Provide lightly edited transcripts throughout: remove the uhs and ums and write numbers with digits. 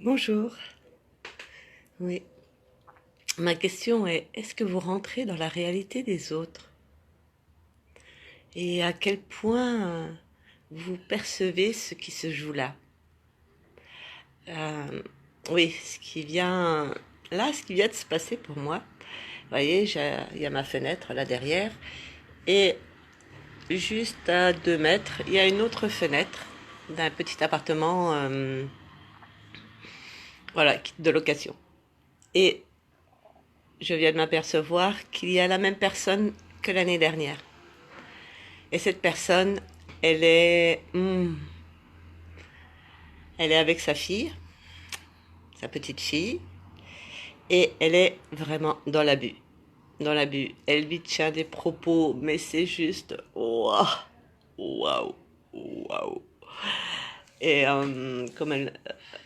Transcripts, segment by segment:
Bonjour. Oui. Ma question est, est-ce que vous rentrez dans la réalité des autres? Et à quel point vous percevez ce qui se joue là? Euh, oui, ce qui vient de se passer pour moi. Vous voyez, il y a ma fenêtre là derrière. Et juste à 2 mètres, il y a une autre fenêtre d'un petit appartement, voilà, de location. Et je viens de m'apercevoir qu'il y a la même personne que l'année dernière. Et cette personne, elle est, elle est avec sa fille, sa petite fille, et elle est vraiment dans l'abus. Dans l'abus. Elle lui tient des propos, mais c'est juste waouh, waouh, waouh. Et comme elle,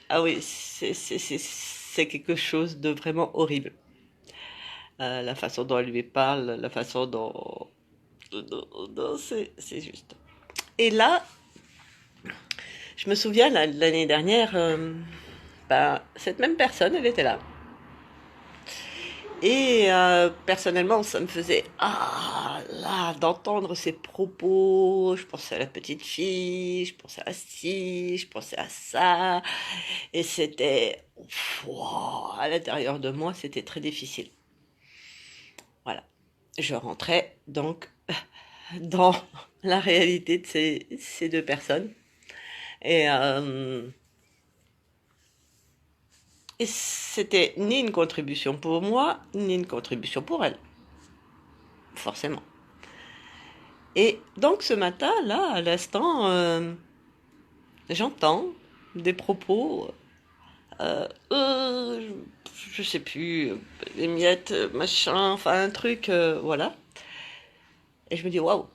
ah oui, c'est quelque chose de vraiment horrible. La façon dont elle lui parle, la façon dont c'est juste. Et là, je me souviens l'année dernière, bah, cette même personne, elle était là. Et personnellement, ça me faisait ah là d'entendre ces propos. Je pensais à la petite fille, je pensais à ci, je pensais à ça, et c'était wow, à l'intérieur de moi, c'était très difficile. Voilà, je rentrais donc dans la réalité de ces deux personnes, et et c'était ni une contribution pour moi, ni une contribution pour elle, forcément. Et donc ce matin, là, à l'instant, j'entends des propos, je sais plus, les miettes, machin, enfin un truc, voilà. Et je me dis, waouh,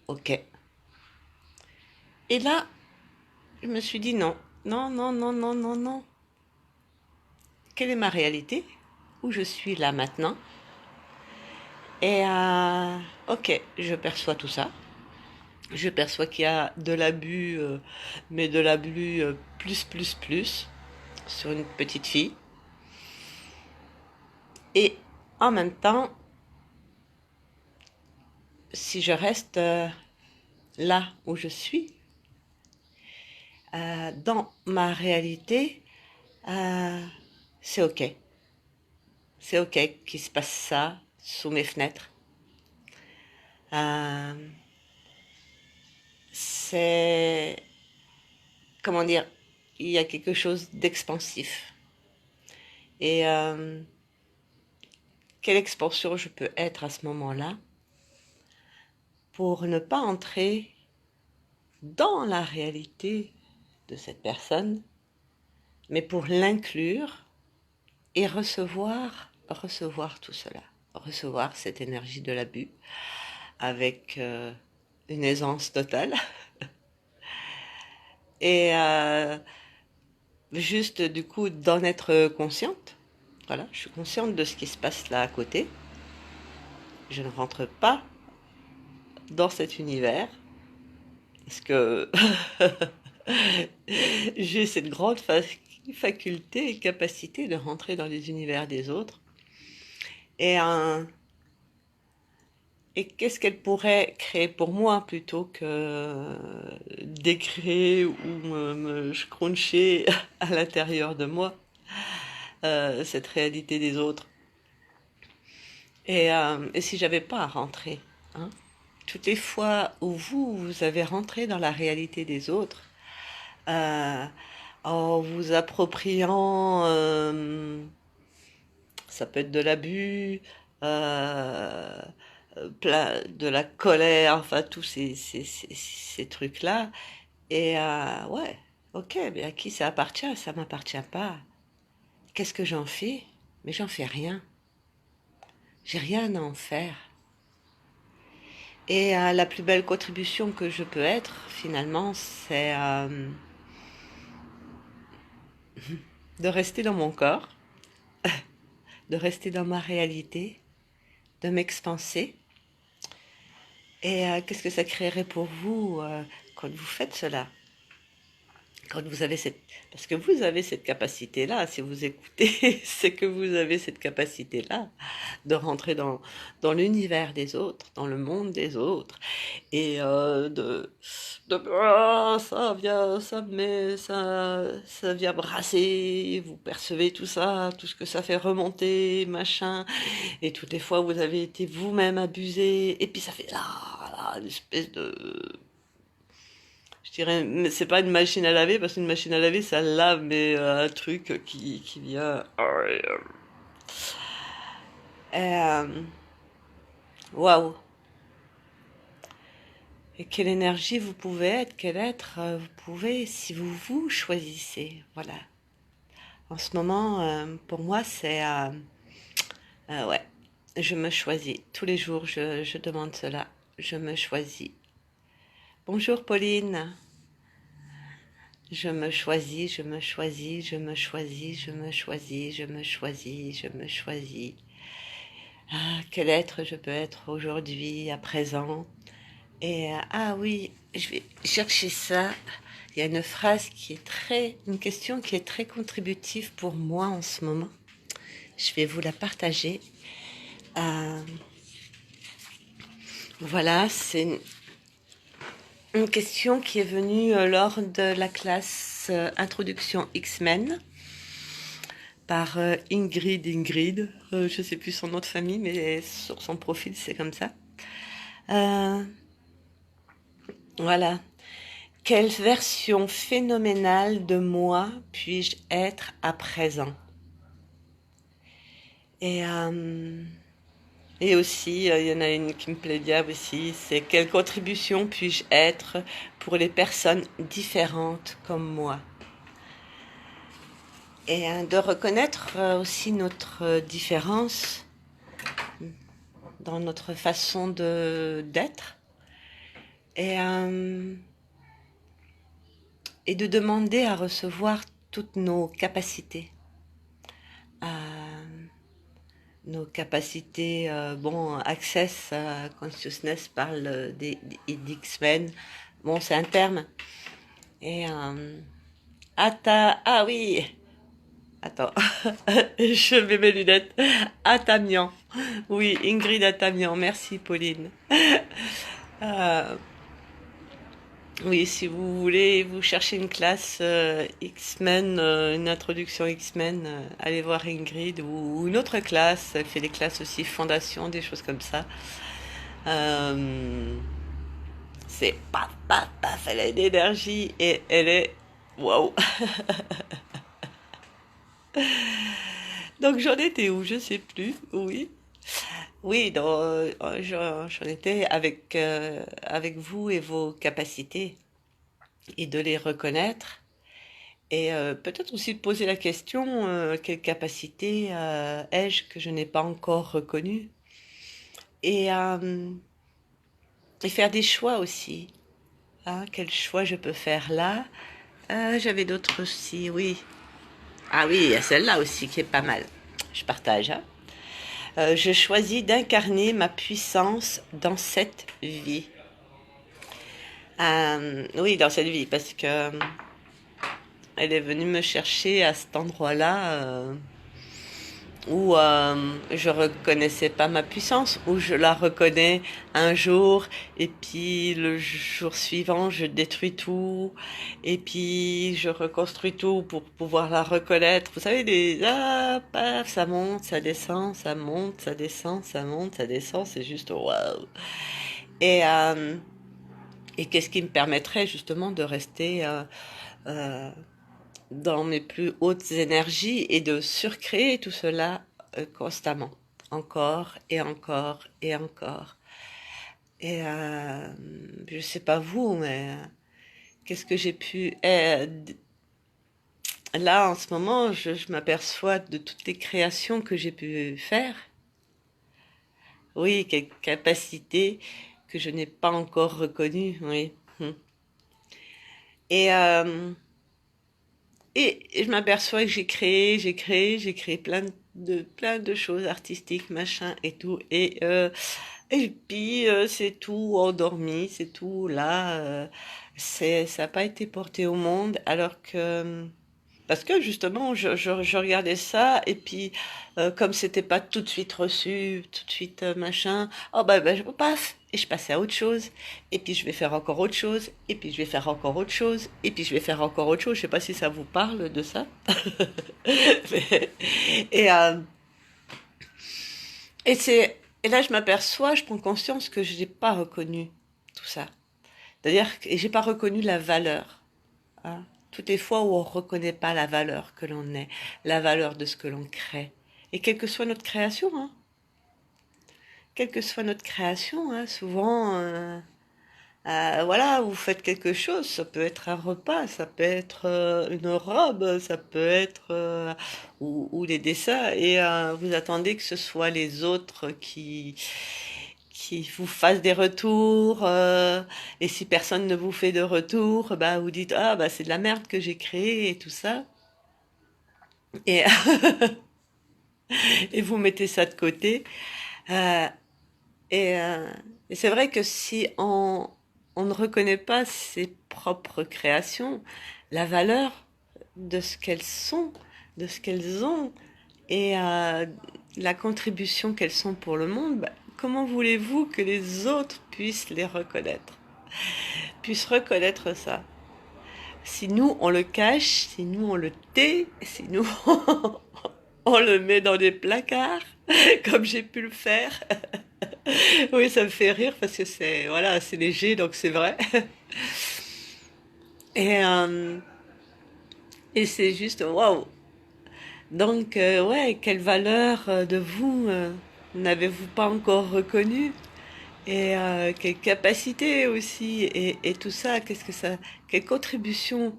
ok. Et là, je me suis dit, non, non, non, non, non, non, non. Quelle est ma réalité? Où je suis là maintenant? Et ok, je perçois tout ça. Je perçois qu'il y a de l'abus, mais de l'abus plus, sur une petite fille. Et en même temps, si je reste là où je suis, dans ma réalité, euh, c'est ok. C'est ok qu'il se passe ça sous mes fenêtres. Euh, c'est, comment dire, il y a quelque chose d'expansif. Et quelle expansion je peux être à ce moment-là pour ne pas entrer dans la réalité de cette personne, mais pour l'inclure et recevoir tout cela, recevoir cette énergie de l'abus avec une aisance totale et juste du coup d'en être consciente. Voilà, je suis consciente de ce qui se passe là à côté. Je ne rentre pas dans cet univers parce que j'ai cette grande faculté et capacité de rentrer dans les univers des autres. Et Et qu'est-ce qu'elle pourrait créer pour moi plutôt que d'écrire ou me scruncher à l'intérieur de moi cette réalité des autres. Et si j'avais pas à rentrer, hein, toutes les fois où vous avez rentré dans la réalité des autres, euh, en vous appropriant, ça peut être de l'abus, euh, de la colère, enfin tous ces trucs-là. Et ouais, ok, mais à qui ça appartient? Ça m'appartient pas. Qu'est-ce que j'en fais? Mais j'en fais rien. J'ai rien à en faire. Et la plus belle contribution que je peux être, finalement, c'est de rester dans mon corps, de rester dans ma réalité, de m'expanser. Et qu'est-ce que ça créerait pour vous quand vous faites cela? quand vous avez cette... Parce que vous avez cette capacité-là, si vous écoutez, c'est que vous avez cette capacité-là de rentrer dans l'univers des autres, dans le monde des autres, et ah, ça vient, ça vient brasser, vous percevez tout ça, tout ce que ça fait remonter, machin, et toutes les fois vous avez été vous-même abusé, et puis ça fait là, une espèce de... Je dirais, mais c'est pas une machine à laver, parce qu'une machine à laver, ça lave, mais un truc qui vient... Euh, Waouh! Et quelle énergie vous pouvez être, quel être vous pouvez, si vous vous choisissez. Voilà. En ce moment, pour moi, c'est... ouais, je me choisis. Tous les jours, je demande cela. Je me choisis. Bonjour Pauline. Je me choisis, je me choisis, je me choisis, je me choisis, je me choisis, je me choisis. Ah, quel être je peux être aujourd'hui, à présent. Et ah oui, je vais chercher ça. Il y a une phrase qui est une question qui est très contributive pour moi en ce moment. Je vais vous la partager. Euh, voilà, c'est une question qui est venue lors de la classe Introduction X-Men par Ingrid. Je ne sais plus son nom de famille, mais sur son profil, c'est comme ça. Voilà. Quelle version phénoménale de moi puis-je être à présent? Et, euh, et aussi, il y en a une qui me plaît bien aussi, c'est quelle contribution puis-je être pour les personnes différentes comme moi? Et de reconnaître aussi notre différence dans notre façon d'être et, et de demander à recevoir toutes nos capacités. Nos capacités, bon, Access Consciousness parle d'X-Men, bon, c'est un terme. Et ah oui, attends, je mets mes lunettes. Atamian, oui, Ingrid Atamian, merci Pauline. Euh, oui, si vous voulez, vous cherchez une classe X-Men, une introduction X-Men, allez voir Ingrid ou une autre classe. Elle fait des classes aussi fondation, des choses comme ça. Euh, c'est paf, paf, paf, elle a une énergie et elle est waouh. Donc j'en étais où? Je sais plus. Oui. Oui, j'en étais avec vous et vos capacités et de les reconnaître. Et peut-être aussi de poser la question, quelle capacité ai-je que je n'ai pas encore reconnue? Et, et faire des choix aussi. Hein, quel choix je peux faire là? J'avais d'autres aussi, oui. Ah oui, il y a celle-là aussi qui est pas mal. Je partage. Hein. Je choisis d'incarner ma puissance dans cette vie. Oui, dans cette vie, parce que elle est venue me chercher à cet endroit-là où je reconnaissais pas ma puissance, où je la reconnais un jour et puis le jour suivant je détruis tout et puis je reconstruis tout pour pouvoir la reconnaître. Vous savez, paf, ça monte, ça descend, ça monte, ça descend, ça monte, ça descend, c'est juste waouh. Et, euh, et qu'est-ce qui me permettrait justement de rester euh, dans mes plus hautes énergies et de surcréer tout cela constamment, encore et encore et encore. Et je sais pas vous, mais qu'est-ce que j'ai pu... là, en ce moment, je m'aperçois de toutes les créations que j'ai pu faire. Oui, quelle capacité que je n'ai pas encore reconnue, oui. Et, euh, et je m'aperçois que j'ai créé plein de choses artistiques, machin et tout. Et Et puis, c'est tout endormi, c'est tout là. Ça n'a pas été porté au monde, alors que. Parce que justement, je regardais ça, et puis, comme c'était pas tout de suite reçu, tout de suite machin, oh bah, je passe, et je passais à autre chose, et puis je vais faire encore autre chose, et puis je vais faire encore autre chose, et puis je vais faire encore autre chose. Je sais pas si ça vous parle de ça. Et, et là, je m'aperçois, je prends conscience que je n'ai pas reconnu tout ça. C'est-à-dire que j'ai pas reconnu la valeur. Hein. Toutes les fois où on ne reconnaît pas la valeur que l'on est, la valeur de ce que l'on crée. Et quelle que soit notre création, hein, quelle que soit notre création, hein, souvent, voilà, vous faites quelque chose, ça peut être un repas, ça peut être une robe, ça peut être ou des dessins, et vous attendez que ce soit les autres qui vous fassent des retours, et si personne ne vous fait de retour, bah vous dites ah bah c'est de la merde que j'ai créé et tout ça, et et vous mettez ça de côté. Euh, et et c'est vrai que si on ne reconnaît pas ses propres créations, la valeur de ce qu'elles sont, de ce qu'elles ont, et la contribution qu'elles sont pour le monde, bah, comment voulez-vous que les autres puissent les reconnaître, puissent reconnaître ça? Si nous on le cache, si nous on le tait, si nous on le met dans des placards, comme j'ai pu le faire. Oui, ça me fait rire parce que c'est voilà, c'est léger, donc c'est vrai. Et, euh, et c'est juste waouh. Donc ouais, quelle valeur de vous n'avez-vous pas encore reconnue? Et quelle capacité aussi et tout ça, qu'est-ce que ça, quelle contribution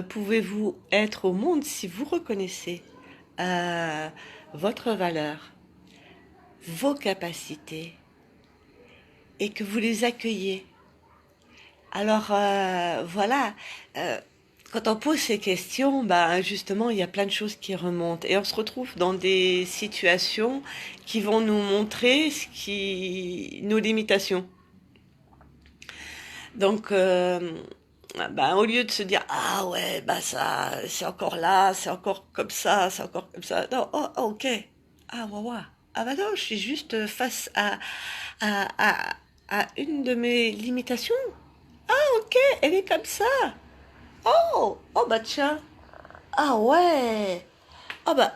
pouvez-vous être au monde si vous reconnaissez euh, votre valeur, vos capacités et que vous les accueillez. Alors voilà, euh, quand on pose ces questions, bah, justement, il y a plein de choses qui remontent et on se retrouve dans des situations qui vont nous montrer nos limitations. Donc, bah, au lieu de se dire ah ouais, bah ça, c'est encore là, c'est encore comme ça, c'est encore comme ça. Non, oh, ok, ah ouais, ouais. Ah bah non, je suis juste face à, à, à une de mes limitations. Ok, elle est comme ça. Oh bah tiens. Ah ouais. Ah bah.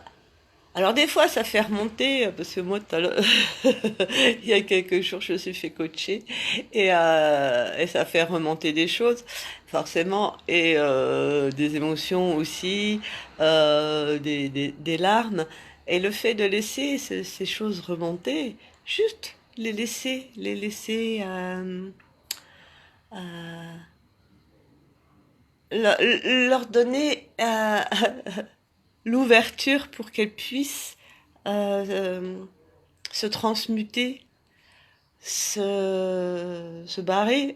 Alors des fois ça fait remonter, parce que moi tout à l'heure, il y a quelques jours je me suis fait coacher et ça fait remonter des choses forcément et des émotions aussi, des larmes et le fait de laisser ces choses remonter, juste les laisser euh, leur donner l'ouverture pour qu'elles puissent euh, euh, se transmuter, se barrer.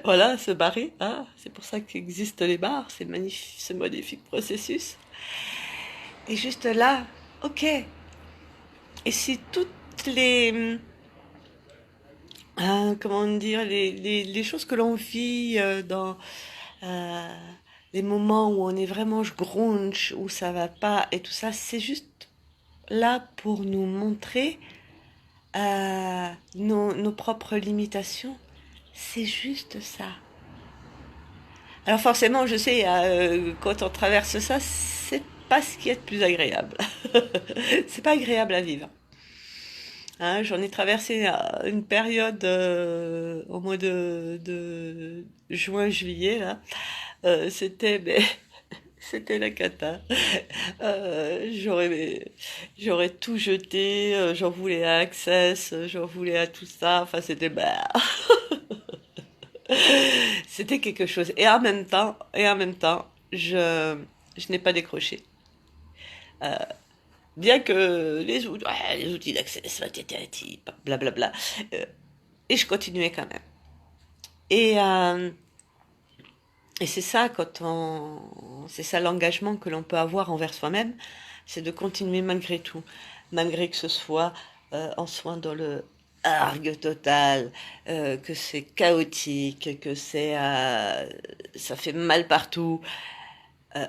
Voilà, se barrer. Hein. C'est pour ça qu'existent les bars, c'est magnifique, ce magnifique processus. Et juste là, ok. Et si toutes les, comment dire, les choses que l'on vit dans euh, les moments où on est vraiment je gronche, où ça va pas et tout ça, c'est juste là pour nous montrer nos propres limitations. C'est juste ça. Alors forcément, je sais, quand on traverse ça, c'est pas ce qui est le plus agréable. C'est pas agréable à vivre. Hein, j'en ai traversé une période au mois de juin-juillet là. C'était mais c'était la cata. J'aurais tout jeté. J'en voulais à Access, j'en voulais à tout ça. Enfin c'était bah, c'était quelque chose. Et en même temps, je n'ai pas décroché. Bien que ouais, les outils d'Access, blablabla, euh, et je continuais quand même. Et Et c'est ça c'est ça l'engagement que l'on peut avoir envers soi-même, c'est de continuer malgré tout, malgré que ce soit en soin dans le argue totale, que c'est chaotique, que ça fait mal partout. Euh,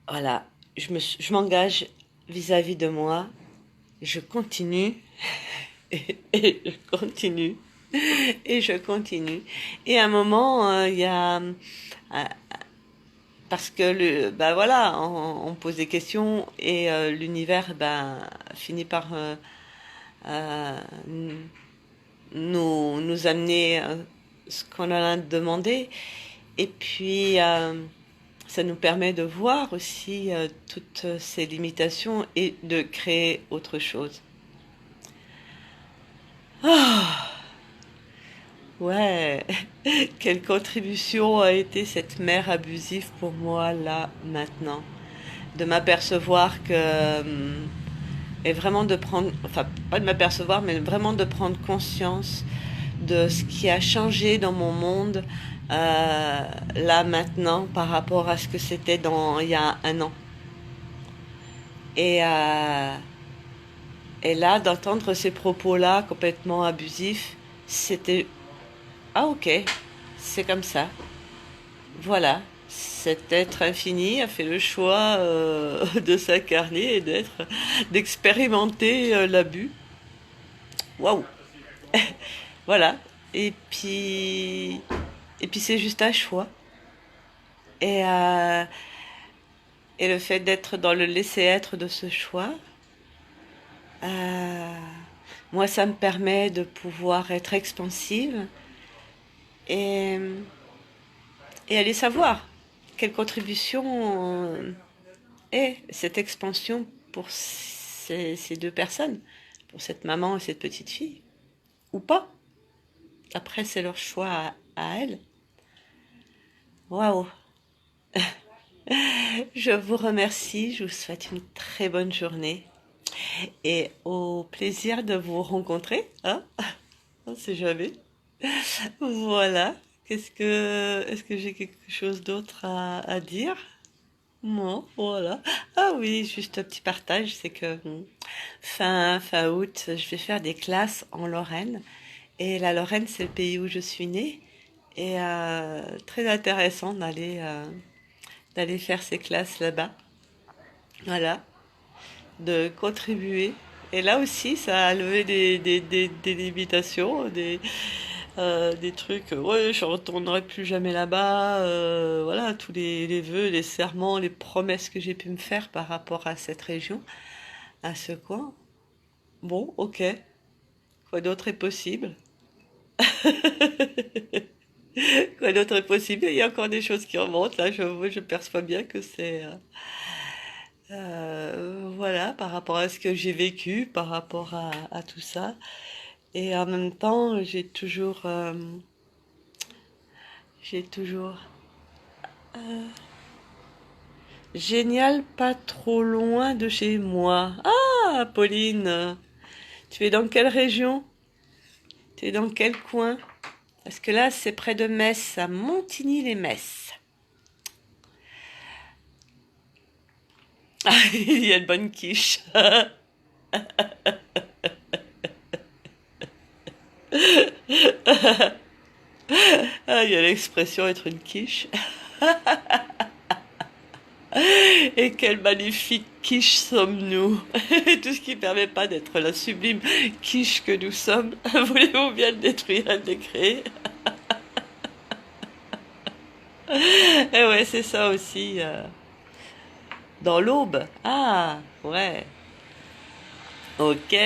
voilà, je m'engage vis-à-vis de moi, je continue et je continue et je continue. Et à un moment, il y a parce que ben voilà, on pose des questions et l'univers ben finit par euh, nous amener ce qu'on a demandé. Et puis, ça nous permet de voir aussi toutes ces limitations et de créer autre chose. Ah, ouais, quelle contribution a été cette mère abusive pour moi là, maintenant. De m'apercevoir que... et vraiment de prendre... Enfin, pas de m'apercevoir, mais vraiment de prendre conscience de ce qui a changé dans mon monde là maintenant par rapport à ce que c'était il y a un an. Et, euh, et là, d'entendre ces propos-là complètement abusifs, c'était ah ok, c'est comme ça. Voilà, cet être infini a fait le choix de s'incarner et d'expérimenter l'abus. Waouh, voilà. Et puis, et puis c'est juste un choix. Et, euh, et le fait d'être dans le laisser-être de ce choix, euh, moi, ça me permet de pouvoir être expansive et, et aller savoir quelle contribution est cette expansion pour ces deux personnes, pour cette maman et cette petite fille, ou pas. Après, c'est leur choix à elles. Waouh! Je vous remercie, je vous souhaite une très bonne journée et au plaisir de vous rencontrer, hein? On sait jamais. Voilà. Est-ce que j'ai quelque chose d'autre à dire? Non, voilà. Ah oui, juste un petit partage, c'est que fin août, je vais faire des classes en Lorraine. Et la Lorraine, c'est le pays où je suis née. Et très intéressant d'aller faire ces classes là-bas. Voilà, de contribuer. Et là aussi, ça a levé des limitations, des trucs. Ouais, je retournerai plus jamais là-bas. Voilà, tous les vœux, les serments, les promesses que j'ai pu me faire par rapport à cette région, à ce coin. Bon, ok. Quoi d'autre est possible? Quoi d'autre est possible? Il y a encore des choses qui remontent. Là, je perçois bien que c'est voilà, par rapport à ce que j'ai vécu, par rapport à tout ça. Et en même temps, j'ai toujours génial, pas trop loin de chez moi. Ah, Pauline, tu es dans quelle région? Tu es dans quel coin? Parce que là, c'est près de Metz, à Montigny-les-Metz. Ah, il y a de bonnes quiches. Ah, il y a l'expression être une quiche. Et quelle magnifique quiche sommes-nous. Tout ce qui ne permet pas d'être la sublime quiche que nous sommes. Voulez-vous bien le détruire et le décréer? Eh ouais, c'est ça aussi. Dans l'aube. Ah, ouais. Ok.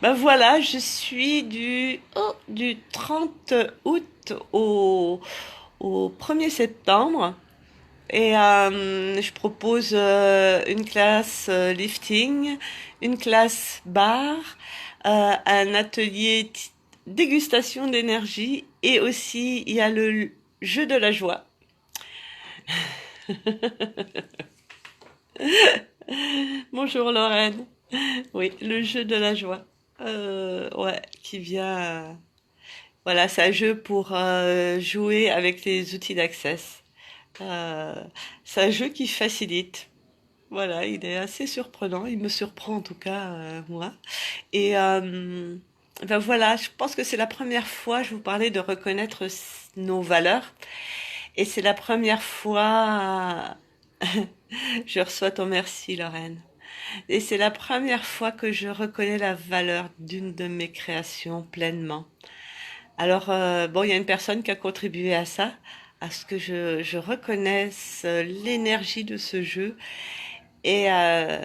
Ben voilà, je suis du 30 août au 1er septembre. Et je propose une classe lifting, une classe bar, un atelier dégustation d'énergie et aussi il y a le jeu de la joie. Bonjour Lorraine. Oui, le jeu de la joie. Ouais, qui vient. Voilà, c'est un jeu pour jouer avec les outils d'access. Euh, c'est un jeu qui facilite. Voilà, il est assez surprenant. Il me surprend en tout cas, moi. Et Ben voilà, je pense que c'est la première fois, je vous parlais de reconnaître nos valeurs, et c'est la première fois, je reçois ton merci, Lorraine. Et c'est la première fois que je reconnais la valeur d'une de mes créations pleinement. Alors, bon, il y a une personne qui a contribué à ça, à ce que je reconnaisse l'énergie de ce jeu et euh,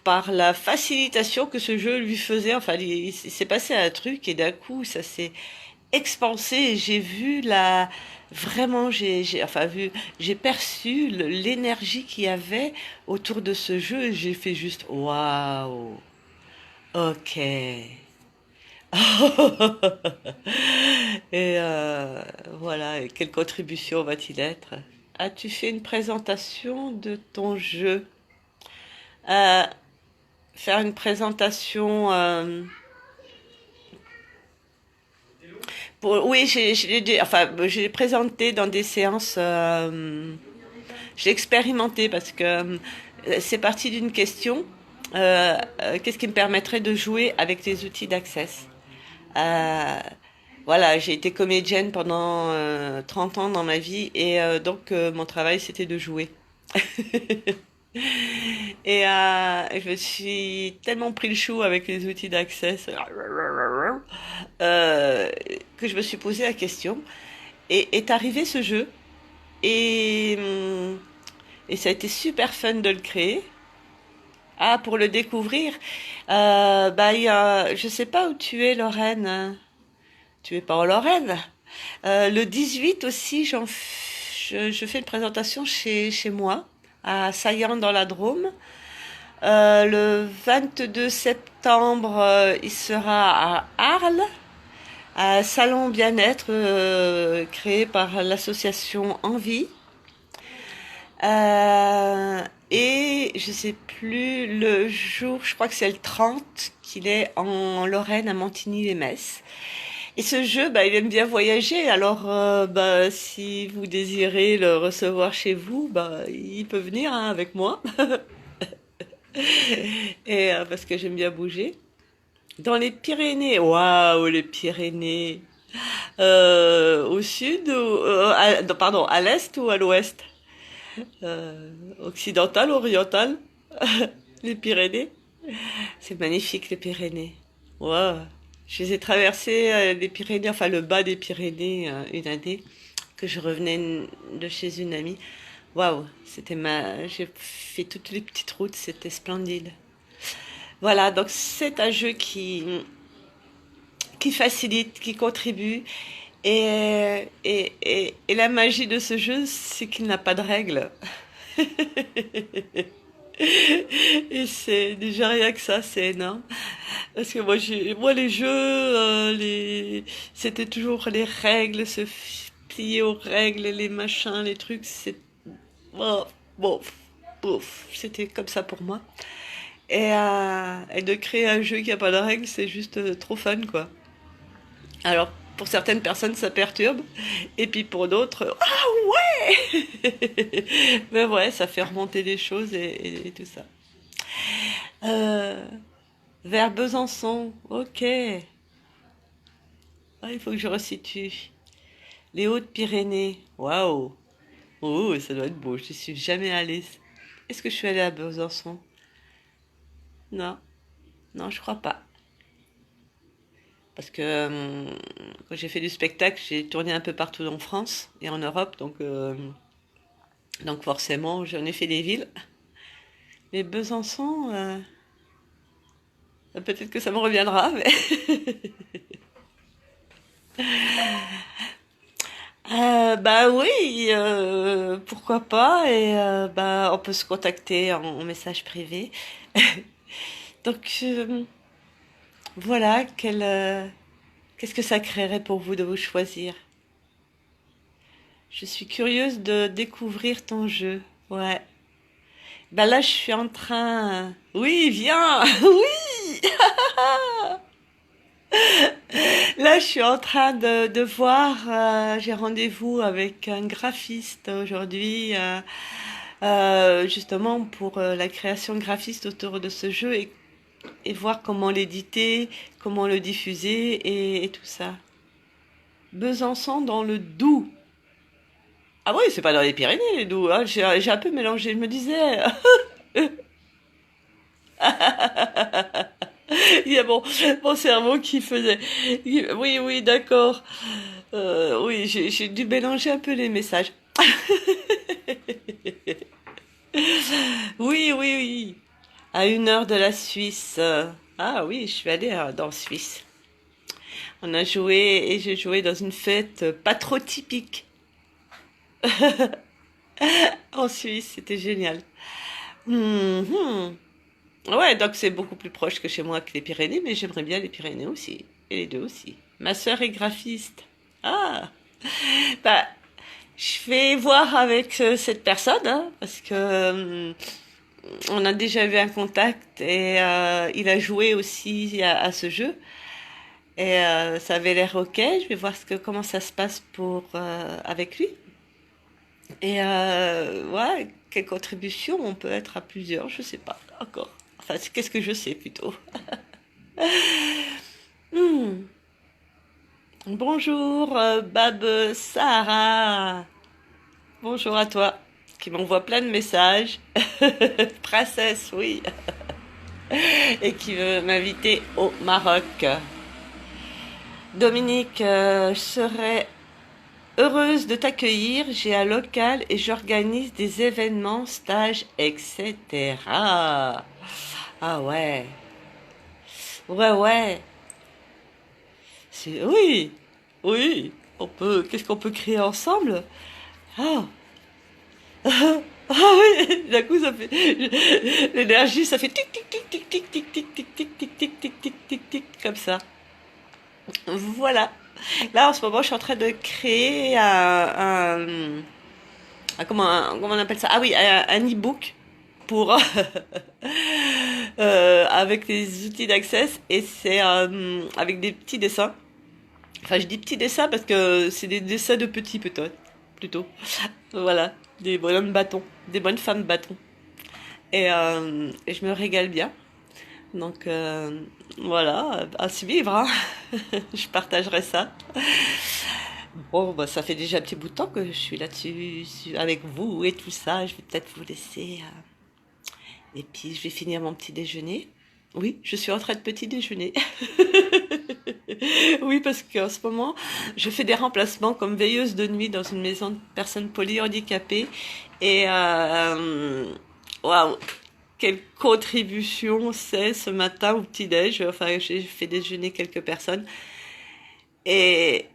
par la facilitation que ce jeu lui faisait. Enfin, il s'est passé un truc et d'un coup, ça s'est expansé et j'ai vu la vraiment enfin vu j'ai perçu l'énergie qu'il y avait autour de ce jeu et j'ai fait juste waouh, ok. Et voilà, et quelle contribution va-t-il être? As-tu fait une présentation de ton jeu? Euh, Faire une présentation oui, enfin, j'ai présenté dans des séances. J'ai expérimenté parce que c'est parti d'une question. Qu'est-ce qui me permettrait de jouer avec les outils d'Access? Euh, voilà, j'ai été comédienne pendant 30 ans dans ma vie et donc mon travail c'était de jouer. Et je me suis tellement pris le chou avec les outils d'Access euh, que je me suis posé la question. Et est arrivé ce jeu et ça a été super fun de le créer. Ah, pour le découvrir, bah, je sais pas où tu es, Lorraine. Tu es pas en Lorraine. Le 18 aussi, je fais une présentation chez moi, à Saillant dans la Drôme. Le 22 septembre, il sera à Arles, à Salon Bien-être, créé par l'association Envie. Euh, et je sais plus le jour, je crois que c'est le 30, qu'il est en Lorraine, à Montigny-les-Metz. Et ce jeu, bah, il aime bien voyager, alors bah, si vous désirez le recevoir chez vous, bah, il peut venir hein, avec moi, et parce que j'aime bien bouger. Dans les Pyrénées, waouh, les Pyrénées. Au sud, ou, non, pardon, à l'est ou à l'ouest? Occidental, oriental, les Pyrénées. C'est magnifique, les Pyrénées. Waouh. Je les ai traversées, les Pyrénées, enfin le bas des Pyrénées, une année, que je revenais de chez une amie. Waouh, j'ai fait toutes les petites routes, c'était splendide. Voilà, donc c'est un jeu qui facilite, qui contribue. Et la magie de ce jeu, c'est qu'il n'a pas de règles. Et c'est déjà rien que ça, c'est énorme. Parce que moi les jeux, c'était toujours les règles, plier aux règles, les machins, les trucs, oh, bon, bouf, c'était comme ça pour moi. Et de créer un jeu qui a pas de règles, c'est juste trop fun, quoi. Alors, pour certaines personnes, ça perturbe, et puis pour d'autres, ah ouais! Mais ouais, ça fait remonter les choses et tout ça. Euh, Vers Besançon, ok. Ah, il faut que je resitue. Les Hautes-Pyrénées, waouh! Oh, ça doit être beau, je suis jamais allée. Est-ce que je suis allée à Besançon? Non, non, je crois pas. Parce que quand j'ai fait du spectacle, j'ai tourné un peu partout en France et en Europe, donc forcément, j'en ai fait des villes. Mais Besançon, peut-être que ça me reviendra, mais bah oui, pourquoi pas, et bah on peut se contacter en message privé. Donc voilà, qu'est-ce que ça créerait pour vous de vous choisir? Je suis curieuse de découvrir ton jeu. Ouais. Bah là, je suis en train. Oui, viens. Oui. Là, je suis en train de voir. J'ai rendez-vous avec un graphiste aujourd'hui, justement pour la création graphiste autour de ce jeu. Et et voir comment l'éditer, comment le diffuser et tout ça. Besançon dans le Doubs. Ah oui, c'est pas dans les Pyrénées, les Doubs, hein. J'ai un peu mélangé, je me disais. Il y a mon cerveau qui faisait. Oui, oui, d'accord. Oui, j'ai dû mélanger un peu les messages. Oui, oui, oui. À 1 heure de la Suisse. Ah oui, je suis allée dans Suisse. On a joué et j'ai joué dans une fête pas trop typique en Suisse. C'était génial. Mhm. Ouais, donc c'est beaucoup plus proche que chez moi que les Pyrénées, mais j'aimerais bien les Pyrénées aussi. Et les deux aussi. Ma sœur est graphiste. Ah, bah, je vais voir avec cette personne, hein, parce que on a déjà eu un contact et il a joué aussi à ce jeu. Et ça avait l'air ok. Je vais voir comment ça se passe avec lui. Et ouais, quelle contribution on peut être à plusieurs, je sais pas encore. Enfin, qu'est-ce que je sais plutôt. Hmm. Bonjour, Bab Sahara. Bonjour à toi, qui m'envoie plein de messages. Princesse, oui. Et qui veut m'inviter au Maroc. Dominique, je serais heureuse de t'accueillir. J'ai un local et j'organise des événements, stages, etc. Ah ouais, ouais, ouais. Oui, oui. Qu'est-ce qu'on peut créer ensemble? Ah, ah oui. D'un coup, ça fait l'énergie, ça fait tic tic tic tic tic tic tic tic tic tic tic tic tic tic tic comme ça. Voilà. Là, en ce moment, je suis en train de créer comment on appelle ça? Ah oui, un e-book pour avec des outils d'access et c'est avec des petits dessins. Enfin, je dis petits dessins parce que c'est des dessins de petits peut-être, plutôt. Voilà, des bonhommes bâtons, des bonnes femmes bâtons. Et je me régale bien. Donc voilà, à suivre, hein. Je partagerai ça. Bon, bah, ça fait déjà un petit bout de temps que je suis là-dessus avec vous et tout ça. Je vais peut-être vous laisser. Et puis je vais finir mon petit déjeuner. Oui, je suis en train de petit déjeuner. Oui, parce qu'en ce moment, je fais des remplacements comme veilleuse de nuit dans une maison de personnes polyhandicapées. Et waouh, quelle contribution c'est ce matin au petit-déj. Enfin, j'ai fait déjeuner quelques personnes. Et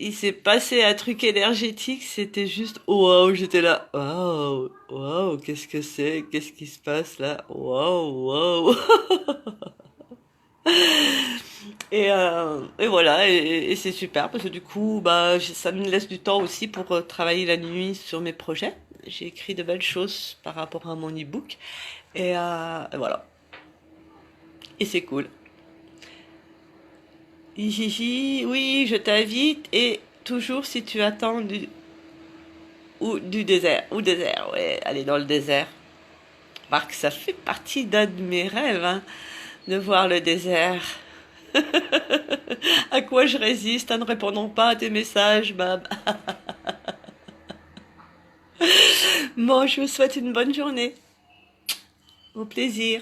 il s'est passé un truc énergétique, c'était juste waouh, j'étais là, waouh, waouh, qu'est-ce que c'est, qu'est-ce qui se passe là, waouh, waouh. Et voilà, et c'est super parce que du coup, bah, ça me laisse du temps aussi pour travailler la nuit sur mes projets. J'ai écrit de belles choses par rapport à mon e-book et voilà, et c'est cool. Hihihi, oui, je t'invite et toujours si tu attends du désert, ou désert, ouais, aller dans le désert. Remarque, ça fait partie d'un de mes rêves, hein, de voir le désert. À quoi je résiste en ne répondant pas à tes messages, Bab? Bon, je vous souhaite une bonne journée. Au plaisir.